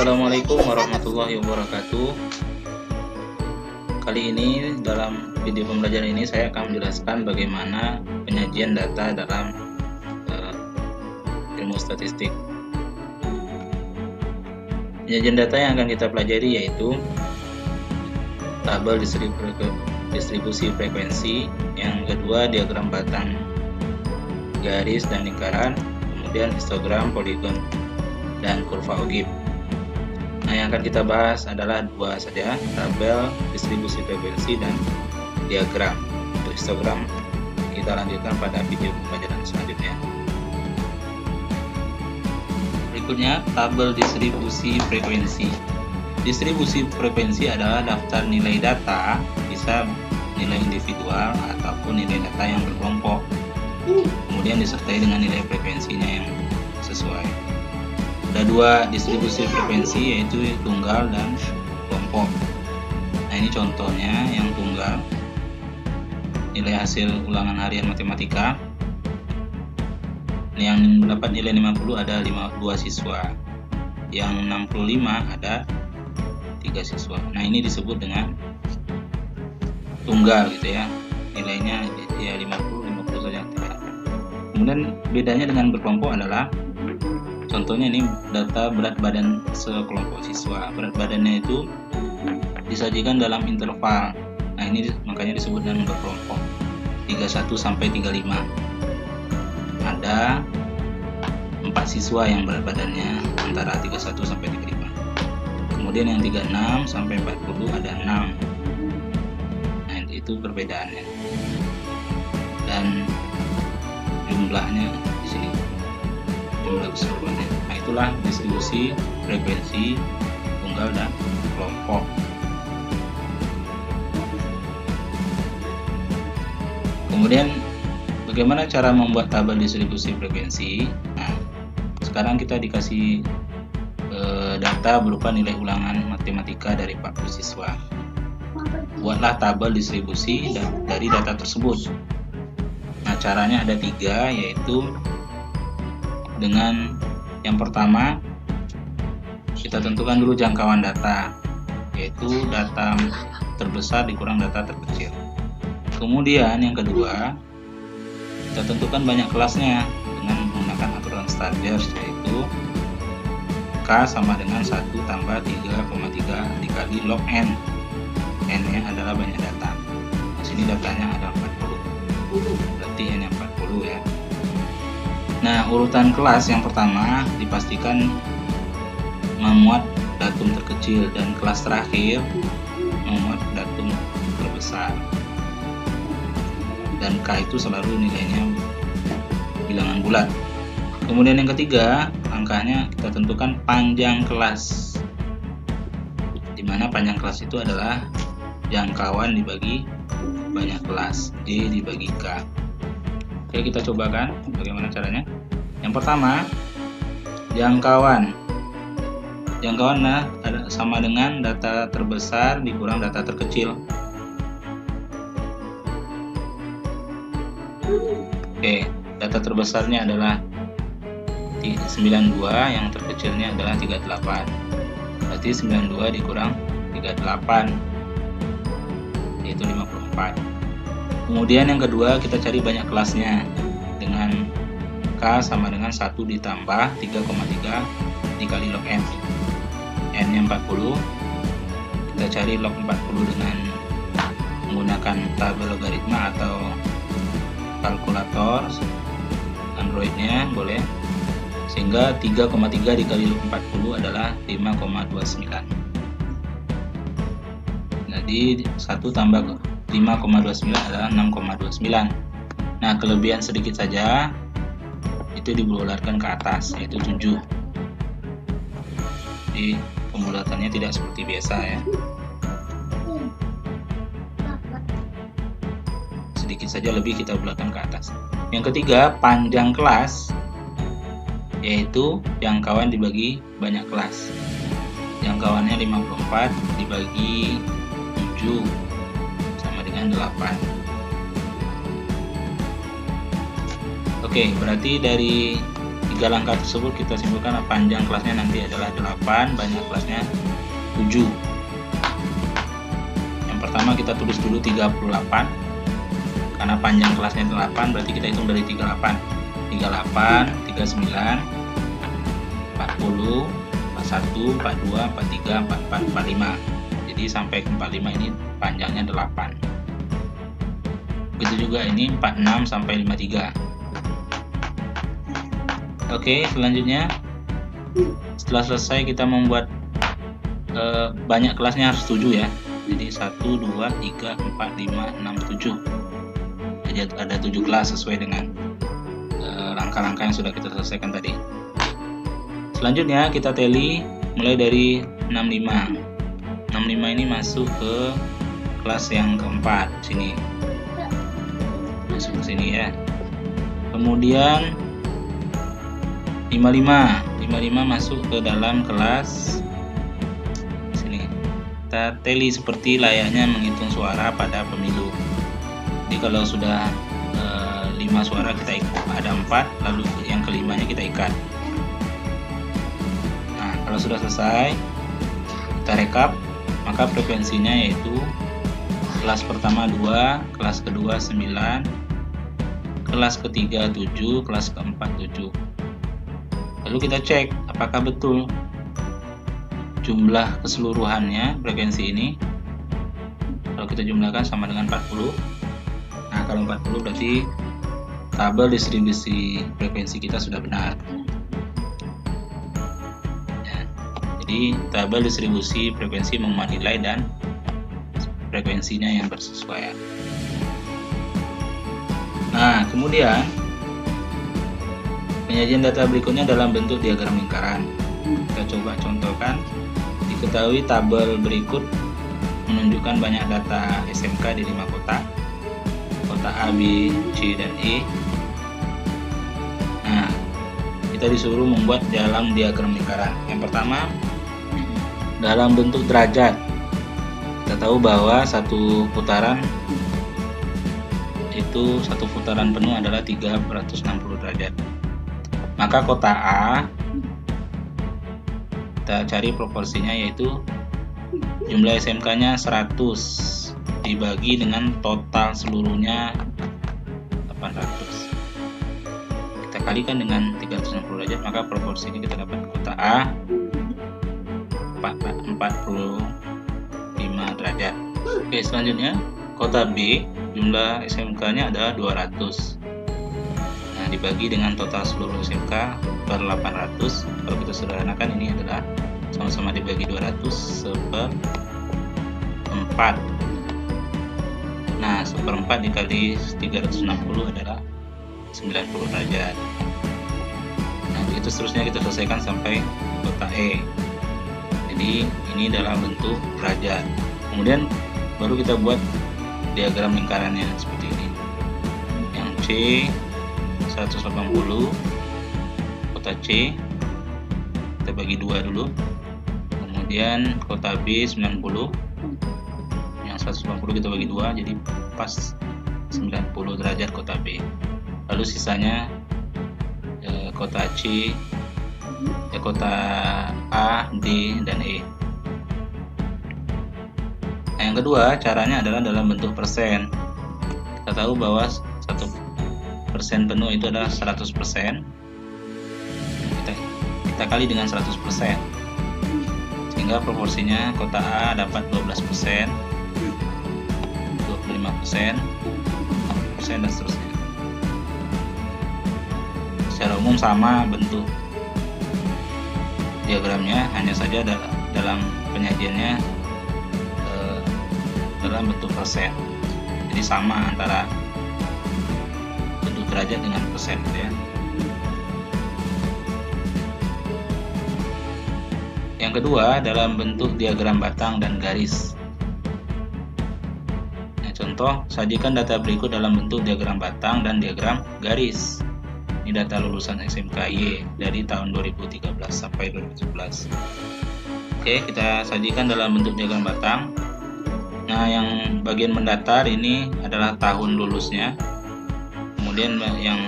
Assalamualaikum warahmatullahi wabarakatuh. Kali ini dalam video pembelajaran ini saya akan menjelaskan bagaimana penyajian data dalam ilmu statistik. Penyajian data yang akan kita pelajari yaitu tabel distribusi frekuensi, yang kedua diagram batang garis dan lingkaran, kemudian histogram, poligon, dan kurva Ogib. Nah, yang akan kita bahas adalah dua saja, tabel distribusi frekuensi dan diagram. Untuk histogram kita lanjutkan pada video pembelajaran selanjutnya. Berikutnya, tabel distribusi frekuensi. Distribusi frekuensi adalah daftar nilai data, bisa nilai individual ataupun nilai data yang berkelompok, kemudian disertai dengan nilai frekuensinya yang sesuai. Ada dua distribusi frekuensi, yaitu tunggal dan kelompok. Nah, ini contohnya yang tunggal, nilai hasil ulangan harian matematika. Yang mendapat nilai 50 ada 2 siswa, yang 65 ada 3 siswa. Nah, ini disebut dengan tunggal gitu ya, nilainya ya 50 saja. Kemudian bedanya dengan berkelompok adalah, contohnya ini data berat badan sekelompok siswa. Berat badannya itu disajikan dalam interval. Nah, ini makanya disebut dengan berkelompok, 31 sampai 35. Ada 4 siswa yang berat badannya antara 31 sampai 35. Kemudian yang 36 sampai 40 ada 6. Nah, itu perbedaannya. Dan jumlahnya di sini, jumlah keseluruhannya. Nah, itulah distribusi frekuensi tunggal dan kelompok. Kemudian bagaimana cara membuat tabel distribusi frekuensi? Nah, sekarang kita dikasih data berupa nilai ulangan matematika dari 40 siswa. Buatlah tabel distribusi dari data tersebut. Nah, caranya ada 3, yaitu dengan yang pertama kita tentukan dulu jangkauan data, yaitu data terbesar dikurang data terkecil. Kemudian yang kedua, kita tentukan banyak kelasnya dengan menggunakan aturan Stargers, yaitu K sama dengan 1 tambah 3,3 dikali log N. N-nya adalah banyak data. Di sini datanya ada 40. Berarti N-nya 40 ya. Nah, urutan kelas yang pertama dipastikan memuat datum terkecil, dan kelas terakhir memuat datum terbesar. Dan K itu selalu nilainya bilangan bulat. Kemudian yang ketiga, angkanya kita tentukan panjang kelas, di mana panjang kelas itu adalah jangkauan dibagi banyak kelas, D dibagi K. Oke, kita cobakan bagaimana caranya. Yang pertama, jangkauan. Jangkauan sama dengan data terbesar dikurang data terkecil. Oke, data terbesarnya adalah 92, yang terkecilnya adalah 38. Berarti 92 dikurang 38, yaitu 54. Kemudian yang kedua, kita cari banyak kelasnya dengan K sama dengan 1 ditambah 3,3 dikali log N. N-nya 40. Kita cari log 40 dengan menggunakan tabel logaritma atau kalkulator Androidnya boleh, sehingga 3,3 dikali log 40 adalah 5,29. Jadi 1 tambah 5,29 adalah 6,29. Nah, kelebihan sedikit saja, itu dibulatkan ke atas, yaitu 7. Jadi pembulatannya tidak seperti biasa ya. Sedikit saja lebih kita bulatkan ke atas. Yang ketiga, panjang kelas, yaitu jangkauan dibagi banyak kelas. Jangkauannya 54 dibagi 7 sama dengan 8. Oke, berarti dari 3 langkah tersebut kita simpulkan panjang kelasnya nanti adalah 8, banyak kelasnya 7. Yang pertama kita tulis dulu 38, karena panjang kelasnya 8 berarti kita hitung dari 38, 39, 40, 41, 42, 43, 44, 45. Jadi sampai ke 45 ini panjangnya 8. Begitu juga ini 46 sampai 53. Oke, selanjutnya setelah selesai kita membuat banyak kelasnya harus 7 ya. Jadi 1, 2, 3, 4, 5, 6, 7. Jadi ada 7 kelas sesuai dengan langkah-langkah yang sudah kita selesaikan tadi. Selanjutnya kita tally mulai dari 65. 65 ini masuk ke kelas yang keempat sini. Masuk ke sini ya. Kemudian 55 masuk ke dalam kelas sini. Kita tally seperti layaknya menghitung suara pada pemilu. Jadi kalau sudah 5 suara kita ada 4, lalu yang kelimanya kita ikat. Nah, kalau sudah selesai kita rekap, maka frekuensinya yaitu kelas pertama 2, kelas kedua 9, kelas ketiga 7, kelas keempat 7. Lalu kita cek apakah betul jumlah keseluruhannya frekuensi ini. Kalau kita jumlahkan sama dengan 40. Nah, kalau 40 berarti tabel distribusi frekuensi kita sudah benar. Ya, jadi tabel distribusi frekuensi memuat nilai dan frekuensinya yang bersesuaian. Nah, kemudian penyajian data berikutnya dalam bentuk diagram lingkaran. Kita coba contohkan. Diketahui tabel berikut menunjukkan banyak data SMK di 5 kota. Kota A, B, C, dan E. Nah, kita disuruh membuat dalam diagram lingkaran. Yang pertama, dalam bentuk derajat. Kita tahu bahwa satu putaran penuh adalah 360 derajat. Maka kota A kita cari proporsinya, yaitu jumlah SMK-nya 100 dibagi dengan total seluruhnya 800. Kita kalikan dengan 360 derajat, maka proporsinya kita dapat kota A 45 derajat. Oke, selanjutnya kota B jumlah SMK-nya adalah 200. Nah, dibagi dengan total seluruh SMK per 800. Kalau kita sederhanakan, ini adalah sama-sama dibagi 200 seperempat. Nah, seperempat dikali 360 adalah 90 derajat. Nah, begitu seterusnya kita selesaikan sampai kota E. Jadi ini dalam bentuk derajat. Kemudian baru kita buat diagram lingkarannya seperti ini. Yang C 180, kota C kita bagi 2 dulu. Kemudian kota B 90, yang 180 kita bagi 2, jadi pas 90 derajat kota B. Lalu sisanya kota C, kota A, D, dan E. Nah, yang kedua caranya adalah dalam bentuk persen. Kita tahu bahwa 1% penuh itu adalah 100%. Kita kali dengan 100%, sehingga proporsinya kota A dapat 12%, 25%, 40%, dan seterusnya. Secara umum sama bentuk diagramnya, hanya saja dalam penyajiannya dalam bentuk persen. Jadi sama antara bentuk derajat dengan persen, gitu ya. Yang kedua dalam bentuk diagram batang dan garis. Nah, contoh, sajikan data berikut dalam bentuk diagram batang dan diagram garis. Ini data lulusan SMKY dari tahun 2013 sampai 2017. Oke, kita sajikan dalam bentuk diagram batang. Nah, yang bagian mendatar ini adalah tahun lulusnya. Kemudian yang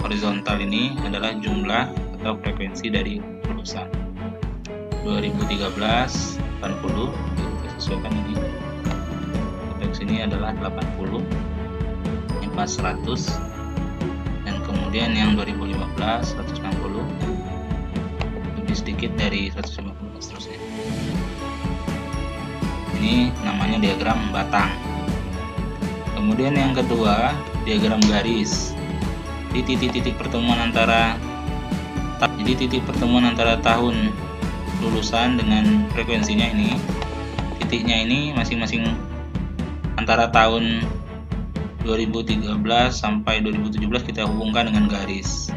horizontal ini adalah jumlah atau frekuensi dari lulusan. 2013 80, kita sesuaikan ini. Konteks ini adalah 80, yang pas 100, dan kemudian yang 2015 160, lebih sedikit dari 150 dan seterusnya. Ini namanya diagram batang. Kemudian yang kedua, diagram garis. Di titik-titik pertemuan antara tahun lulusan dengan frekuensinya ini, titiknya ini masing-masing antara tahun 2013 sampai 2017 kita hubungkan dengan garis.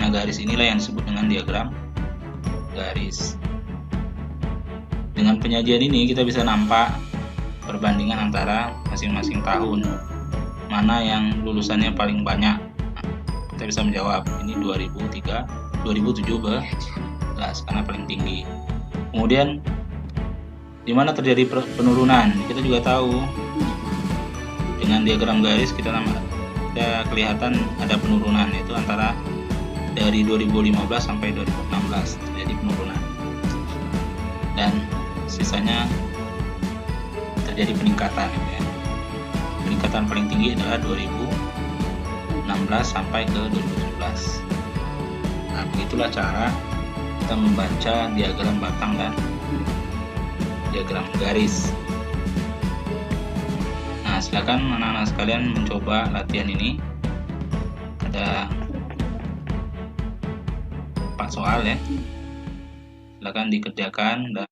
Nah, garis inilah yang disebut dengan diagram garis. Dengan penyajian ini kita bisa nampak perbandingan antara masing-masing tahun, mana yang lulusannya paling banyak. Kita bisa menjawab ini 2017 karena paling tinggi. Kemudian di mana terjadi penurunan, kita juga tahu dengan diagram garis kita kelihatan ada penurunan, yaitu antara dari 2015 sampai 2016 terjadi penurunan, dan sisanya terjadi peningkatan. Peningkatan paling tinggi adalah 2016 sampai ke 2017. Nah, begitulah cara kita membaca diagram batang dan diagram garis. Nah, silakan anak-anak sekalian mencoba latihan ini. Ada 4 soal ya. Silakan dikerjakan dan